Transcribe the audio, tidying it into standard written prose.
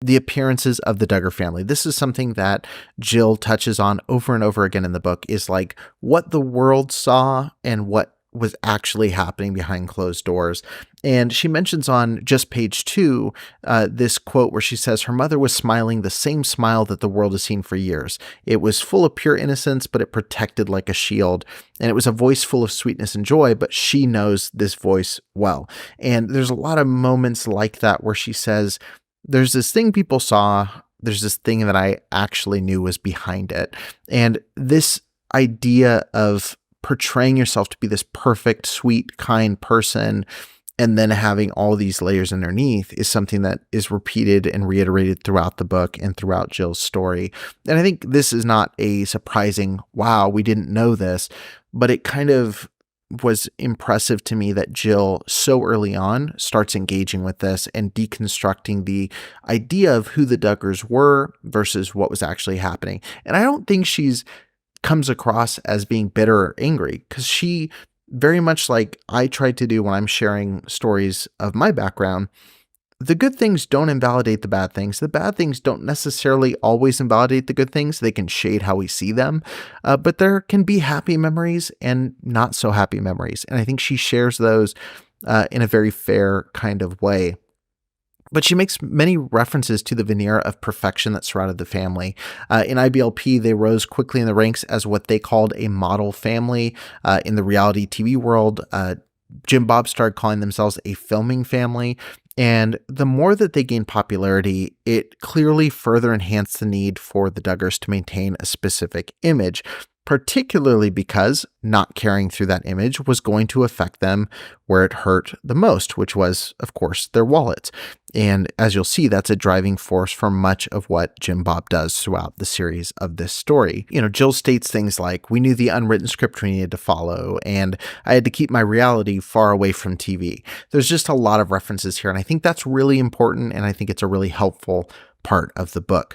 the appearances of the Duggar family. This is something that Jill touches on over and over again in the book, is like what the world saw and what was actually happening behind closed doors. And she mentions on just page 2, this quote where she says, her mother was smiling the same smile that the world has seen for years. It was full of pure innocence, but it protected like a shield. And it was a voice full of sweetness and joy, but she knows this voice well. And there's a lot of moments like that where she says, there's this thing people saw, there's this thing that I actually knew was behind it. And this idea of portraying yourself to be this perfect, sweet, kind person, and then having all these layers underneath is something that is repeated and reiterated throughout the book and throughout Jill's story. And I think this is not a surprising, wow, we didn't know this, but it kind of was impressive to me that Jill so early on starts engaging with this and deconstructing the idea of who the Duggars were versus what was actually happening. And I don't think she's comes across as being bitter or angry, because she, very much like I try to do when I'm sharing stories of my background, the good things don't invalidate the bad things. The bad things don't necessarily always invalidate the good things. They can shade how we see them, but there can be happy memories and not so happy memories. And I think she shares those in a very fair kind of way. But she makes many references to the veneer of perfection that surrounded the family. In IBLP, they rose quickly in the ranks as what they called a model family. In the reality TV world, Jim Bob started calling themselves a filming family. And the more that they gained popularity, it clearly further enhanced the need for the Duggars to maintain a specific image, particularly because not carrying through that image was going to affect them where it hurt the most, which was, of course, their wallets. And as you'll see, that's a driving force for much of what Jim Bob does throughout the series of this story. You know, Jill states things like, we knew the unwritten script we needed to follow, and I had to keep my reality far away from TV. There's just a lot of references here, and I think that's really important, and I think it's a really helpful part of the book.